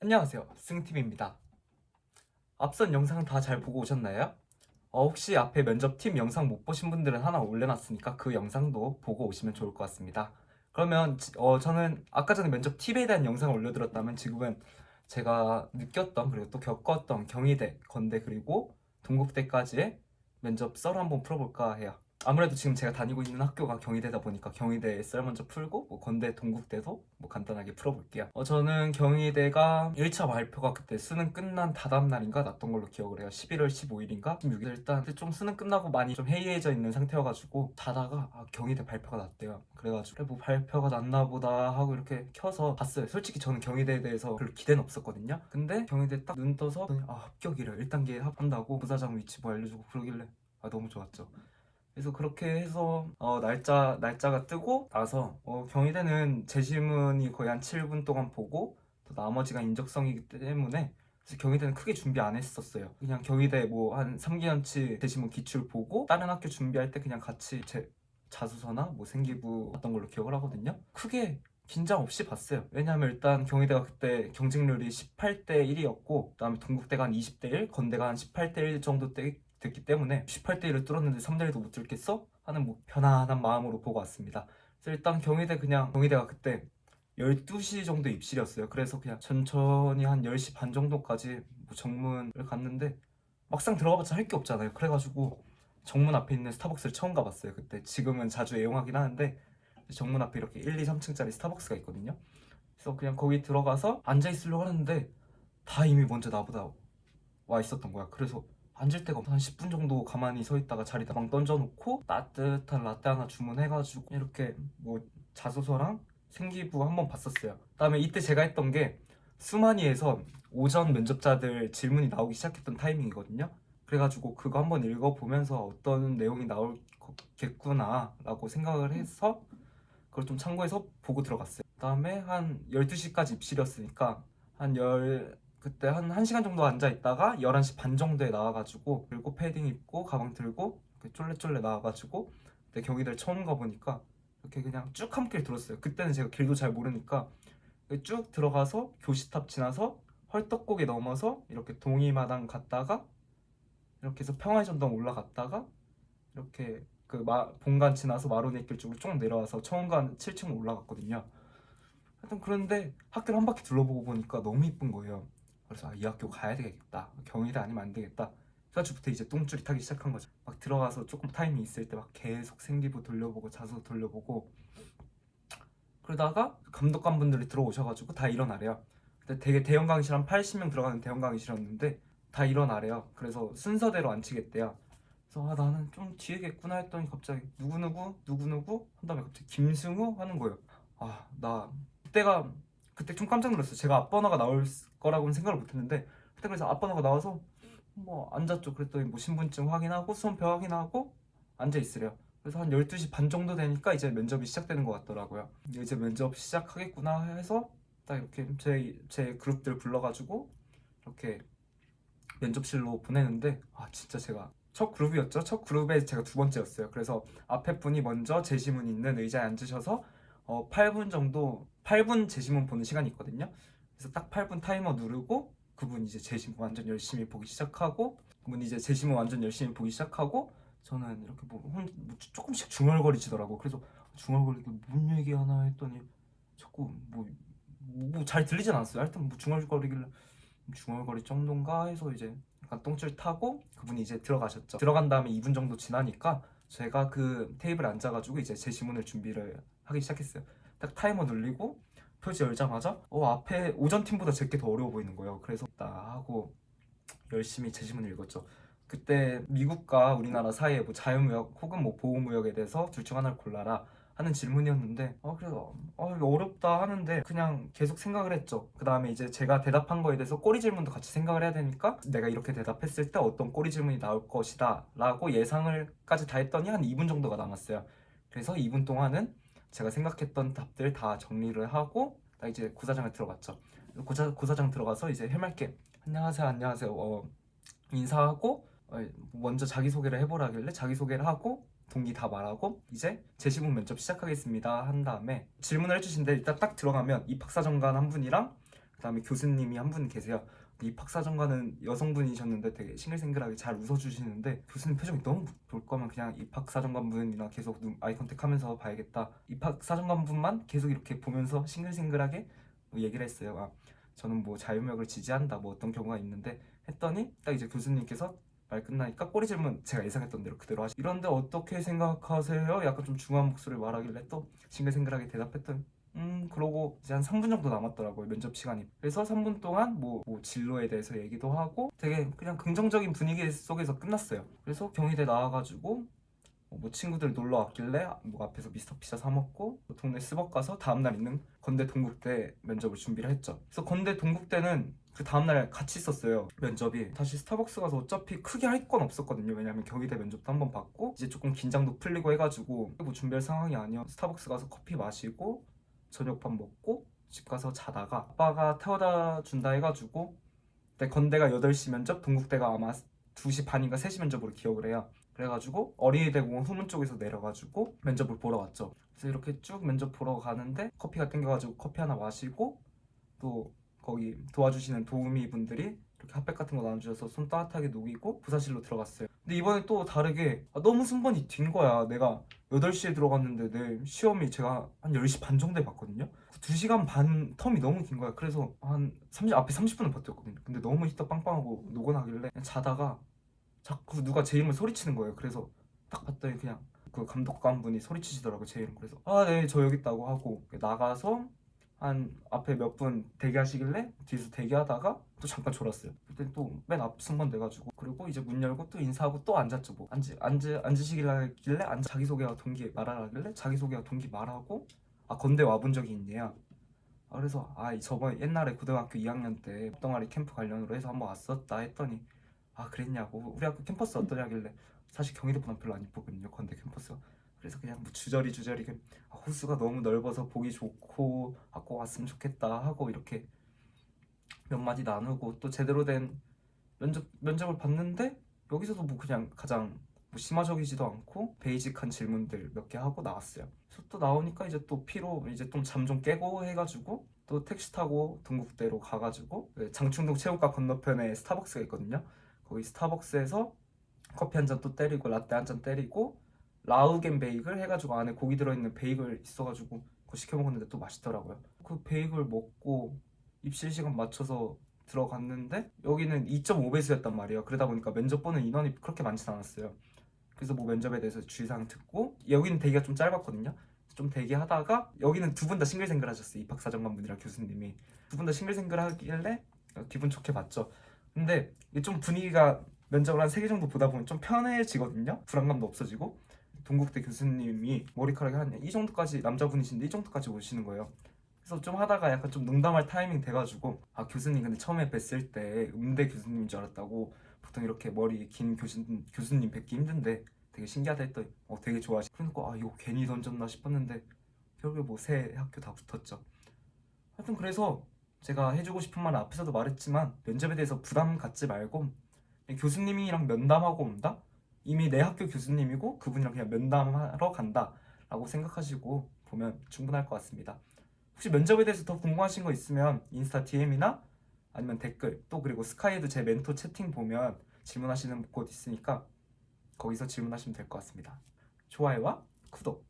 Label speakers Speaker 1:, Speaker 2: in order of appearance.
Speaker 1: 안녕하세요, 승팀입니다. 앞선 영상 다 잘 보고 오셨나요? 혹시 앞에 면접 팀 영상 못 보신 분들은 하나 올려놨으니까 그 영상도 보고 오시면 좋을 것 같습니다. 그러면 저는 아까 전에 면접 팁에 대한 영상을 올려드렸다면 지금은 제가 느꼈던 그리고 또 겪었던 경희대, 건대 그리고 동국대까지의 면접 썰을 한번 풀어볼까 해요. 아무래도 지금 제가 다니고 있는 학교가 경희대다 보니까 경희대 썰 먼저 풀고 건대, 동국대도 간단하게 풀어볼게요. 저는 경희대가 1차 발표가 그때 수능 끝난 다다음 날인가 났던 걸로 기억을 해요. 11월 15일인가? 16일 일단 그때 좀 수능 끝나고 많이 좀 해이해져 있는 상태여가지고 자다가 경희대 발표가 났대요. 그래가지고 그래, 뭐 발표가 났나 보다 하고 이렇게 켜서 봤어요. 솔직히 저는 경희대에 대해서 별로 기대는 없었거든요. 근데 경희대 딱 눈 떠서 합격이래. 1단계 합한다고 부사장 위치 뭐 알려주고 그러길래 너무 좋았죠. 그래서 그렇게 해서 날짜가 뜨고 나서 경희대는 재심문이 거의 한 7분 동안 보고 또 나머지가 인적성이기 때문에 그래서 경희대는 크게 준비 안 했었어요. 그냥 경희대 뭐 한 3기년치 재심문 기출 보고 다른 학교 준비할 때 그냥 같이 제 자소서나 뭐 생기부 봤던 걸로 기억을 하거든요. 크게 긴장 없이 봤어요. 왜냐하면 일단 경희대가 그때 경쟁률이 18대 1이었고 그다음에 동국대가 한 20대 1, 건대가 한 18대 1 정도 됐기 때문에 18대 1을 뚫었는데 3대 1도 못 뚫겠어? 하는 뭐 편안한 마음으로 보고 왔습니다. 그래서 일단 경희대가 그때 12시 정도 입실이었어요. 그래서 그냥 천천히 한 10시 반 정도까지 뭐 정문을 갔는데 막상 들어가봤자 할 게 없잖아요. 그래가지고 정문 앞에 있는 스타벅스를 처음 가봤어요. 그때 지금은 자주 애용하긴 하는데 정문 앞에 이렇게 1, 2, 3층짜리 스타벅스가 있거든요. 그래서 그냥 거기 들어가서 앉아 있으려고 하는데 다 이미 먼저 나보다 와 있었던 거야. 그래서 앉을 데가 없어. 한 10분 정도 가만히 서 있다가 자리다 방 던져놓고 따뜻한 라떼 하나 주문해가지고 이렇게 뭐 자소서랑 생기부 한번 봤었어요. 그다음에 이때 제가 했던 게 수만이에서 오전 면접자들 질문이 나오기 시작했던 타이밍이거든요. 그래가지고 그거 한번 읽어보면서 어떤 내용이 나올겠구나 라고 생각을 해서 그걸 좀 참고해서 보고 들어갔어요. 그다음에 한 12시까지 입실이었으니까 그때 한 1시간 정도 앉아 있다가 11시 반 정도에 나와가지고 그리고 패딩 입고 가방 들고 이렇게 쫄래쫄래 나와가지고 그때 경희대를 처음 가보니까 이렇게 그냥 쭉 한 길 들었어요. 그때는 제가 길도 잘 모르니까 쭉 들어가서 교시탑 지나서 헐떡고개 넘어서 이렇게 동이마당 갔다가 이렇게 해서 평화의 전당 올라갔다가 이렇게 본관 지나서 마로니길 쪽으로 쭉 내려와서 청운관 7층 올라갔거든요. 하여튼 그런데 학교를 한 바퀴 둘러보고 보니까 너무 이쁜 거예요. 그래서 이 학교 가야 되겠다. 경희대 아니면 안 되겠다. 그래가지고부터 이제 똥줄이 타기 시작한 거죠. 막 들어가서 조금 타이밍 있을 때 막 계속 생기부 돌려보고 자소 돌려보고 그러다가 감독관분들이 들어오셔가지고 다 일어나래요. 근데 되게 대형 강의실 한 80명 들어가는 대형 강의실이었는데 다 일어나래요. 그래서 순서대로 앉히겠대요. 그래서 나는 좀 뒤에겠구나 했더니 갑자기 누구누구 한 다음에 갑자기 김승우 하는 거예요. 나 그때가 그때 좀 깜짝 놀랐어요. 제가 앞번호가 나올 거라고는 생각을 못했는데 그때 그래서 앞번호가 나와서 뭐 앉았죠. 그랬더니 뭐 신분증 확인하고 수험표 확인하고 앉아 있으래요. 그래서 한 12시 반 정도 되니까 이제 면접이 시작되는 것 같더라고요. 이제 면접 시작하겠구나 해서 딱 이렇게 제 그룹들 불러가지고 이렇게 면접실로 보내는데 진짜 제가 첫 그룹이었죠. 첫 그룹에 제가 두 번째였어요. 그래서 앞에 분이 먼저 제시문 있는 의자에 앉으셔서 8분 제시문 보는 시간이 있거든요. 그래서 딱 8분 타이머 누르고 그분 이제 제시문 완전 열심히 보기 시작하고 그분 이제 제시문 완전 열심히 보기 시작하고 저는 이렇게 조금씩 중얼거리시더라고. 그래서 중얼거리게 뭔 얘기하나 했더니 자꾸 뭐 잘 들리진 않았어요. 하여튼 뭐 중얼거리길래 중얼거릴 정도인가 해서 이제 약간 똥줄 타고 그분이 이제 들어가셨죠. 들어간 다음에 2분 정도 지나니까 제가 그 테이블에 앉아가지고 이제 제 지문을 준비를 하기 시작했어요. 딱 타이머 눌리고 표지 열자마자 앞에 오전 팀보다 제게 더 어려워 보이는 거예요. 그래서 딱 하고 열심히 제 지문을 읽었죠. 그때 미국과 우리나라 사이에 뭐 자유무역 혹은 뭐 보호무역에 대해서 둘 중 하나를 골라라 하는 질문이었는데 그래서 이거 어렵다 하는데 그냥 계속 생각을 했죠. 그 다음에 이제 제가 대답한 거에 대해서 꼬리 질문도 같이 생각을 해야 되니까 내가 이렇게 대답했을 때 어떤 꼬리 질문이 나올 것이다 라고 예상을까지 다 했더니 한 2분 정도가 남았어요. 그래서 2분 동안은 제가 생각했던 답들 다 정리를 하고 나 이제 고사장을 들어갔죠. 고사장 들어가서 이제 해맑게 안녕하세요 안녕하세요 인사하고 먼저 자기소개를 해보라길래 자기소개를 하고 동기 다 말하고 이제 제시문 면접 시작하겠습니다 한 다음에 질문을 해주신데 일단 딱 들어가면 입학사정관 한 분이랑 그다음에 교수님이 한 분 계세요. 입학사정관은 여성분이셨는데 되게 싱글싱글하게 잘 웃어주시는데 교수님 표정이 너무 볼 거면 그냥 입학사정관분이나 계속 아이 컨택하면서 봐야겠다. 입학사정관분만 계속 이렇게 보면서 싱글싱글하게 뭐 얘기를 했어요. 저는 뭐 자유무역을 지지한다 뭐 어떤 경우가 있는데 했더니 딱 이제 교수님께서 말 끝나니까 꼬리 질문 제가 예상했던 대로 그대로 하시. 이런데 어떻게 생각하세요? 약간 좀 중요한 목소리를 말하길래 또 싱글싱글하게 대답했더니 그러고 이제 한 3분 정도 남았더라고요 면접 시간이. 그래서 3분 동안 뭐 진로에 대해서 얘기도 하고 되게 그냥 긍정적인 분위기 속에서 끝났어요. 그래서 경희대 나와가지고 뭐 친구들 놀러 왔길래 뭐 앞에서 미스터 피자 사 먹고 동네 스벅 가서 다음날 있는 건대 동국대 면접을 준비를 했죠. 그래서 건대 동국대는 그 다음날 같이 있었어요 면접이. 다시 스타벅스 가서 어차피 크게 할 건 없었거든요. 왜냐면 경희대 면접도 한번 받고 이제 조금 긴장도 풀리고 해가지고 뭐 준비할 상황이 아니어 스타벅스 가서 커피 마시고 저녁밥 먹고 집 가서 자다가 아빠가 태워다 준다 해가지고 그때 건대가 8시 면접, 동국대가 아마 2시 반인가 3시 면접으로 기억을 해요. 그래가지고 어린이대공원 후문 쪽에서 내려가지고 면접을 보러 왔죠. 그래서 이렇게 쭉 면접 보러 가는데 커피가 땡겨가지고 커피 하나 마시고 또 거기 도와주시는 도우미 분들이 이렇게 핫팩 같은 거 나눠주셔서 손 따뜻하게 녹이고 부사실로 들어갔어요. 근데 이번에 또 다르게 너무 순번이 뛴 거야. 내가 8시에 들어갔는데 내 시험이 제가 한 10시 반 정도에 봤거든요. 2시간 반 텀이 너무 긴 거야. 그래서 한 30, 앞에 30분을 버텼거든요. 근데 너무 히터 빵빵하고 노곤하길래 그냥 자다가 자꾸 누가 제 이름을 소리치는 거예요. 그래서 딱 봤더니 그냥 그 감독관 분이 소리치시더라고요 제 이름. 그래서 네 저 여기 있다고 하고 나가서 한 앞에 몇 분 대기하시길래 뒤에서 대기하다가 또 잠깐 졸았어요. 그때 또 맨 앞 순번 돼가지고 그리고 이제 문 열고 또 인사하고 또 앉았죠. 뭐 앉으시길래 자기소개와 동기 말하라길래 자기소개와 동기 말하고 건대 와본 적이 있냐. 그래서 저번에 옛날에 고등학교 2학년 때 동아리 캠프 관련으로 해서 한번 왔었다 했더니 그랬냐고 우리 학교 캠퍼스 어떠냐길래 사실 경희대보다 별로 안 이쁘거든요 건대 캠퍼스가. 그래서 그냥 뭐 주저리 호수가 너무 넓어서 보기 좋고 꼭 왔으면 좋겠다 하고 이렇게 몇 마디 나누고 또 제대로 된 면접을 봤는데 여기서도 뭐 그냥 가장 뭐 심화적이지도 않고 베이직한 질문들 몇 개 하고 나왔어요. 그래서 또 나오니까 이제 또 피로 이제 좀 잠 좀 깨고 해가지고 또 택시 타고 동국대로 가가지고 장충동 체육관 건너편에 스타벅스가 있거든요. 거기 스타벅스에서 커피 한 잔 또 때리고 라떼 한 잔 때리고 라우겐 베이글 해가지고 안에 고기 들어있는 베이글 있어가지고 그거 시켜 먹었는데 또 맛있더라고요. 그 베이글 먹고 입실 시간 맞춰서 들어갔는데 여기는 2.5배수였단 말이에요. 그러다 보니까 면접 보는 인원이 그렇게 많진 않았어요. 그래서 뭐 면접에 대해서 주의사항 듣고 여기는 대기가 좀 짧았거든요. 좀 대기하다가 여기는 두 분 다 싱글싱글 하셨어요. 입학사정관분이랑 교수님이 두 분 다 싱글싱글 하길래 기분 좋게 봤죠. 근데 이게 좀 분위기가 면접을 한 3개 정도 보다 보면 좀 편해지거든요. 불안감도 없어지고 동국대 교수님이 머리카락이 한 이 정도까지 남자분이신데 이 정도까지 오시는 거예요. 그래서 좀 하다가 약간 좀 농담할 타이밍 돼가지고 교수님 근데 처음에 뵀을 때 음대 교수님인 줄 알았다고. 보통 이렇게 머리 긴 교수님 뵙기 힘든데 되게 신기하다 했더니 되게 좋아하시. 그러니까 이거 괜히 던졌나 싶었는데 결국에 뭐 새 학교 다 붙었죠. 하여튼 그래서 제가 해주고 싶은 말은 앞에서도 말했지만 면접에 대해서 부담 갖지 말고 교수님이랑 면담하고 온다? 이미 내 학교 교수님이고 그분이랑 그냥 면담하러 간다 라고 생각하시고 보면 충분할 것 같습니다. 혹시 면접에 대해서 더 궁금하신 거 있으면 인스타 DM이나 아니면 댓글 또 그리고 스카이에도 제 멘토 채팅 보면 질문하시는 곳 있으니까 거기서 질문하시면 될 것 같습니다. 좋아요와 구독